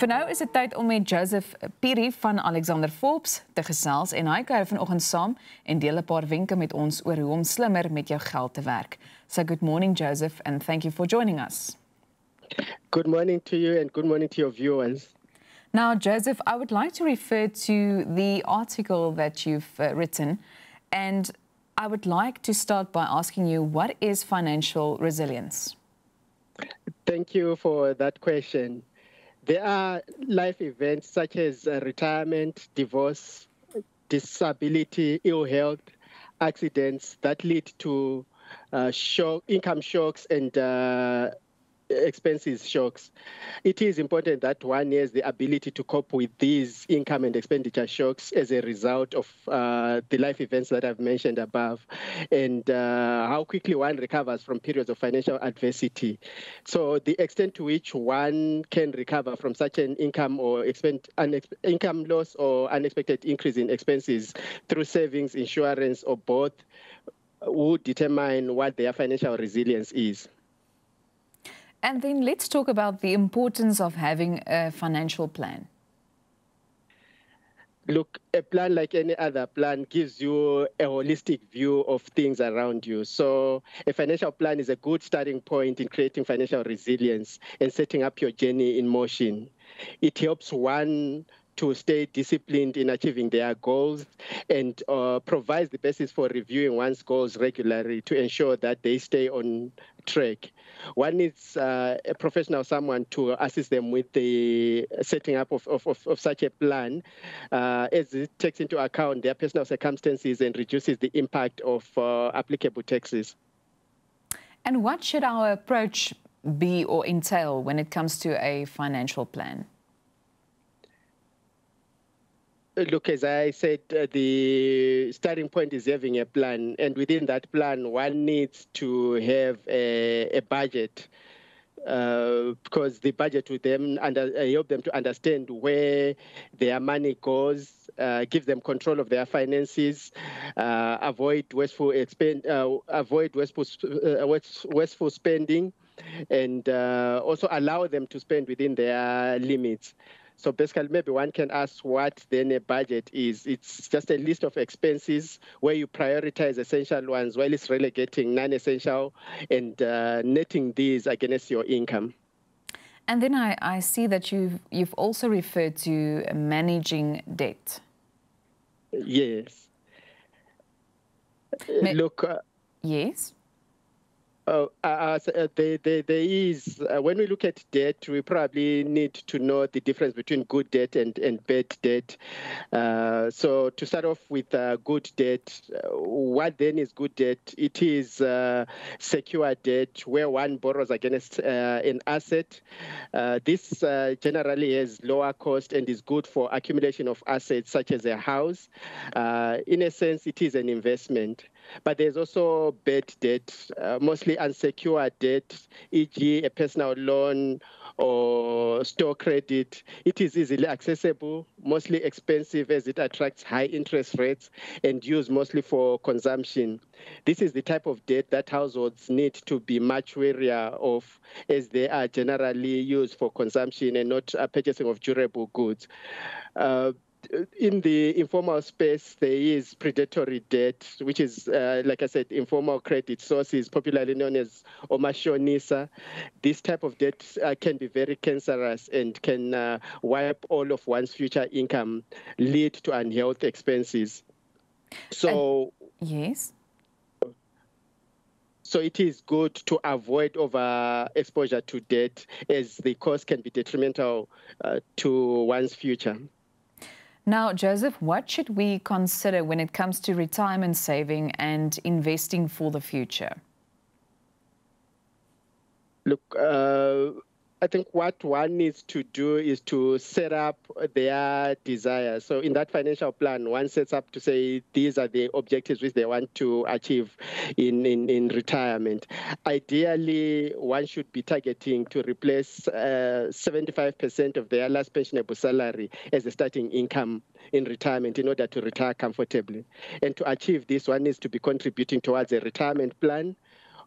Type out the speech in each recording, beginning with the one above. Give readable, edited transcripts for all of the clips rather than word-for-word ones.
Vir nou is dit tyd om met Phiri van Alexander Forbes te gesels en hy kuier vanoggend saam en deel 'n paar wenke met ons oor hoe om slimmer met jou geld te werk. So good morning Joseph and thank you for joining us. Good morning to you and good morning to your viewers. Now Joseph, I would like to refer to the article that you've written, and I would like to start by asking you, what is financial resilience? Thank you for that question. There are life events such as retirement, divorce, disability, ill health, accidents that lead to income shocks and expenses shocks. It is important that one has the ability to cope with these income and expenditure shocks as a result of the life events that I've mentioned above, and how quickly one recovers from periods of financial adversity. So the extent to which one can recover from such an income or income loss or unexpected increase in expenses through savings, insurance, or both would determine what their financial resilience is. And then let's talk about the importance of having a financial plan. Look, a plan like any other plan gives you a holistic view of things around you. So a financial plan is a good starting point in creating financial resilience and setting up your journey in motion. It helps one to stay disciplined in achieving their goals and provides the basis for reviewing one's goals regularly to ensure that they stay on track. One needs a professional, someone to assist them with the setting up of such a plan, as it takes into account their personal circumstances and reduces the impact of applicable taxes. And what should our approach be or entail when it comes to a financial plan? Look, as I said, the starting point is having a plan, and within that plan, one needs to have a budget, because the budget would then help them to understand where their money goes, give them control of their finances, avoid wasteful spending, and also allow them to spend within their limits. So basically, maybe one can ask what then a budget is. It's just a list of expenses where you prioritize essential ones while it's relegating non-essential and netting these against your income. And then I see that you've also referred to managing debt. Yes. Look. Yes. There is, when we look at debt, we probably need to know the difference between good debt and bad debt. So to start off with good debt, what then is good debt? It is secure debt where one borrows against an asset. This generally has lower cost and is good for accumulation of assets such as a house. In a sense, it is an investment. But there's also bad debt, mostly unsecured debt, e.g. a personal loan or store credit. It is easily accessible, mostly expensive as it attracts high interest rates and used mostly for consumption. This is the type of debt that households need to be much warier of, as they are generally used for consumption and not purchasing of durable goods. In the informal space, there is predatory debt, which is, like I said, informal credit sources, popularly known as omashonisa. This type of debt can be very cancerous and can wipe all of one's future income, lead to unhealthy expenses. So, yes. So it is good to avoid over exposure to debt, as the cost can be detrimental to one's future. Now, Joseph, what should we consider when it comes to retirement saving and investing for the future? Look, I think what one needs to do is to set up their desires. So in that financial plan, one sets up to say these are the objectives which they want to achieve in retirement. Ideally, one should be targeting to replace 75% of their last pensionable salary as a starting income in retirement in order to retire comfortably. And to achieve this, one needs to be contributing towards a retirement plan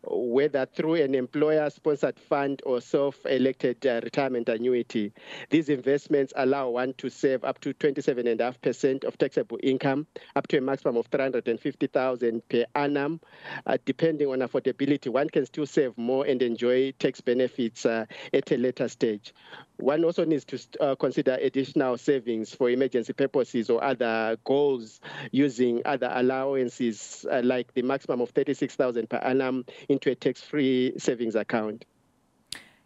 whether through an employer-sponsored fund or self-elected retirement annuity. These investments allow one to save up to 27.5% of taxable income, up to a maximum of 350,000 per annum. Depending on affordability, one can still save more and enjoy tax benefits at a later stage. One also needs to consider additional savings for emergency purposes or other goals using other allowances like the maximum of 36,000 per annum into a tax-free savings account.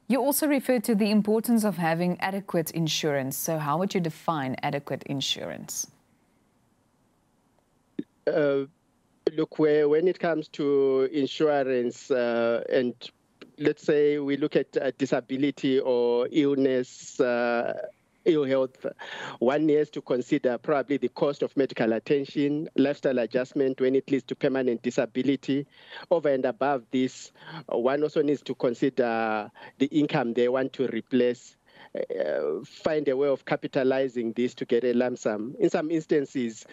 You also referred to the importance of having adequate insurance. So how would you define adequate insurance? Look, when it comes to insurance and let's say we look at disability or illness, ill health, one needs to consider probably the cost of medical attention, lifestyle adjustment when it leads to permanent disability. Over and above this, one also needs to consider the income they want to replace. Find a way of capitalizing this to get a lump sum. In some instances,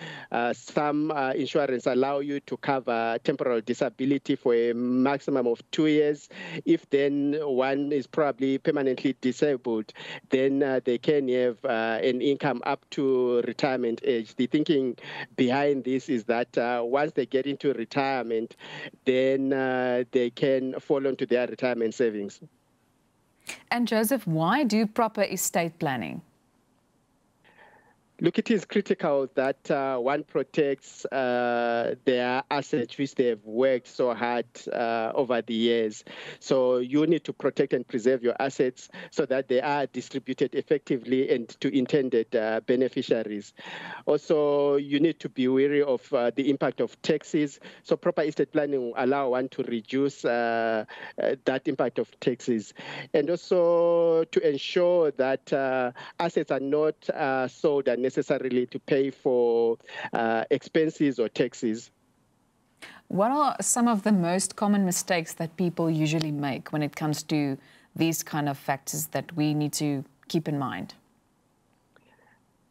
some insurance allow you to cover temporary disability for a maximum of 2 years. If then one is probably permanently disabled, then they can have an income up to retirement age. The thinking behind this is that once they get into retirement, then they can fall onto their retirement savings. And Joseph, why do proper estate planning? Look, it is critical that one protects their assets which they have worked so hard over the years. So you need to protect and preserve your assets so that they are distributed effectively and to intended beneficiaries. Also, you need to be wary of the impact of taxes. So proper estate planning will allow one to reduce that impact of taxes. And also to ensure that assets are not sold unnecessarily to pay for expenses or taxes. What are some of the most common mistakes that people usually make when it comes to these kind of factors that we need to keep in mind?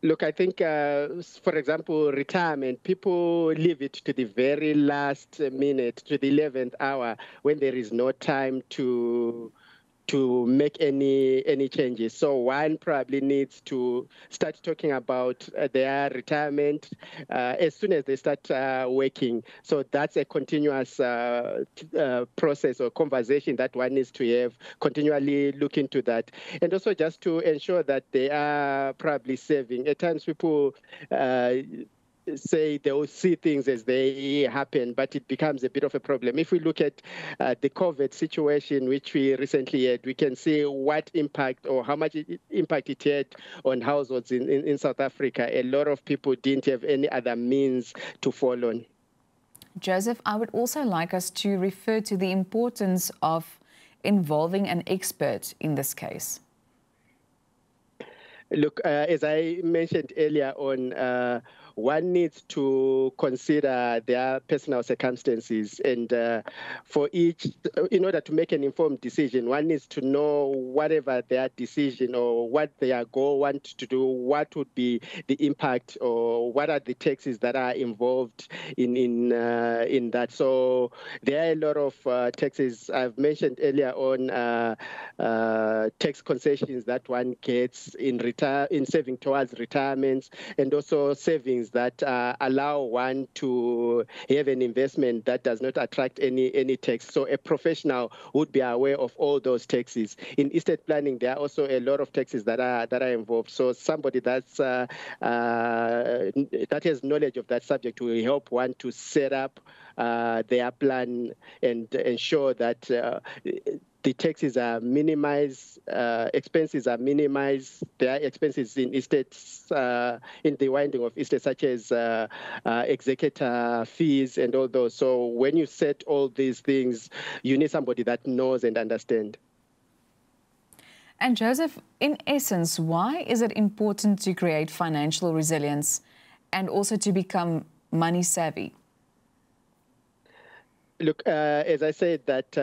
Look, I think, for example, retirement, people leave it to the very last minute, to the 11th hour, when there is no time to make any changes. So one probably needs to start talking about their retirement as soon as they start working. So that's a continuous process or conversation that one needs to have, continually look into that. And also just to ensure that they are probably saving. At times people say they will see things as they happen, but it becomes a bit of a problem. If we look at the COVID situation, which we recently had, we can see what impact or how much impact it had on households in South Africa. A lot of people didn't have any other means to fall on. Joseph, I would also like us to refer to the importance of involving an expert in this case. Look, as I mentioned earlier on, one needs to consider their personal circumstances, and for each, in order to make an informed decision, one needs to know whatever their decision or what their goal want to do, what would be the impact or what are the taxes that are involved in that. So there are a lot of taxes. I've mentioned earlier on tax concessions that one gets in saving towards retirements, and also savings that allow one to have an investment that does not attract any tax. So a professional would be aware of all those taxes. In estate planning, there are also a lot of taxes that are involved. So somebody that has knowledge of that subject will help one to set up their plan and ensure that the taxes are minimized, expenses are minimized. There are expenses in estates, in the winding of estates, such as executor fees and all those. So when you set all these things, you need somebody that knows and understands. And Joseph, in essence, why is it important to create financial resilience and also to become money savvy? Look, as I said, that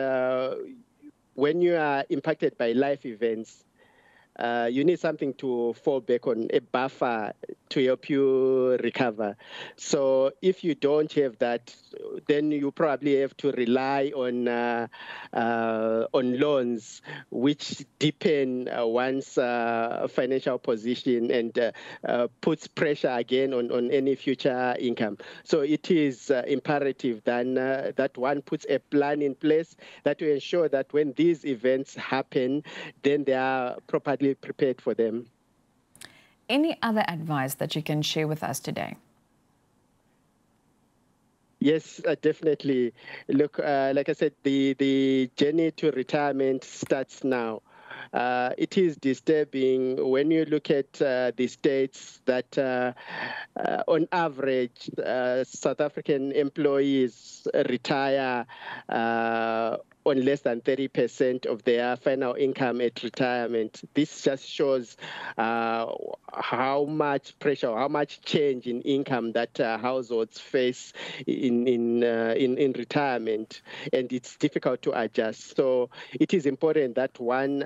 when you are impacted by life events, you need something to fall back on, a buffer to help you recover. So if you don't have that, then you probably have to rely on loans, which deepen one's financial position and puts pressure again on any future income. So it is imperative then that one puts a plan in place that will ensure that when these events happen, then they are properly prepared for them. Any other advice that you can share with us today? Yes, definitely. Look, like I said, the journey to retirement starts now. It is disturbing when you look at the states that, on average, South African employees retire on less than 30% of their final income at retirement. This just shows how much pressure, how much change in income that households face in retirement, and it's difficult to adjust. So it is important that one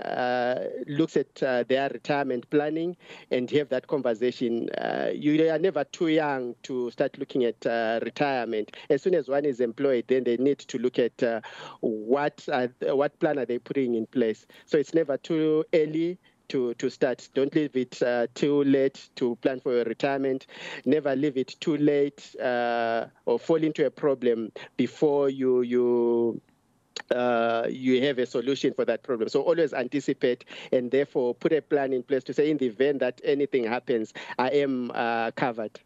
looks at their retirement planning and have that conversation. You are never too young to start looking at retirement. As soon as one is employed, then they need to look at what plan are they putting in place. So it's never too early to start. Don't leave it too late to plan for your retirement. Never leave it too late or fall into a problem before you have a solution for that problem. So always anticipate and therefore put a plan in place to say in the event that anything happens, I am covered.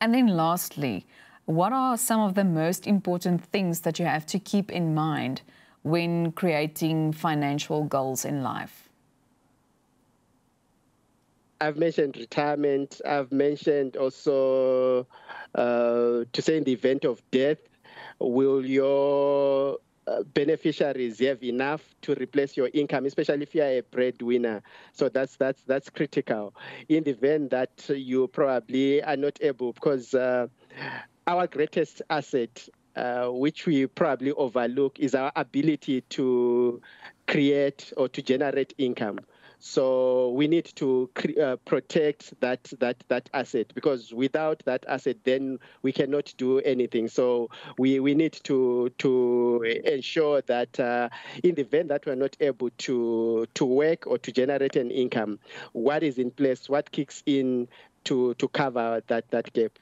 And then lastly, what are some of the most important things that you have to keep in mind when creating financial goals in life? I've mentioned retirement. I've mentioned also to say in the event of death, will your beneficiaries have enough to replace your income, especially if you are a breadwinner? So that's critical. In the event that you probably are not able, because our greatest asset, which we probably overlook, is our ability to create or to generate income. So we need to protect that asset, because without that asset, then we cannot do anything. So we need to ensure that in the event that we're not able to work or to generate an income, what is in place, what kicks in to cover that gap.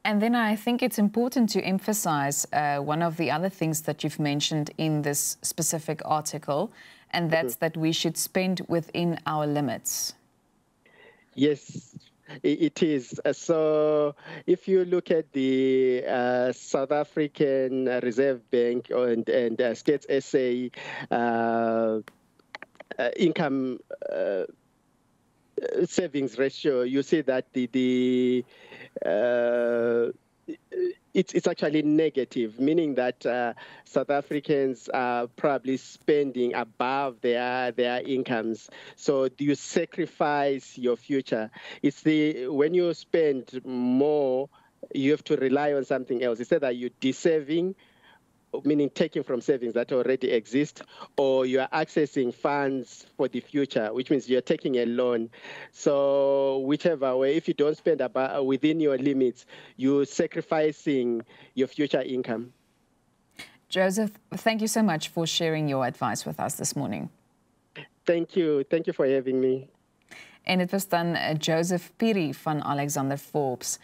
And then I think it's important to emphasize one of the other things that you've mentioned in this specific article, and that's that we should spend within our limits. Yes, it is. So if you look at the South African Reserve Bank and States SA income savings ratio, you see that it's actually negative, meaning that South Africans are probably spending above their incomes. So do you sacrifice your future? It's when you spend more, you have to rely on something else. Instead that you're de-saving, meaning taking from savings that already exist, or you are accessing funds for the future, which means you're taking a loan. So whichever way, if you don't spend within your limits, you're sacrificing your future income. Joseph, thank you so much for sharing your advice with us this morning. Thank you. Thank you for having me. En dit was dan Joseph Phiri van Alexander Forbes.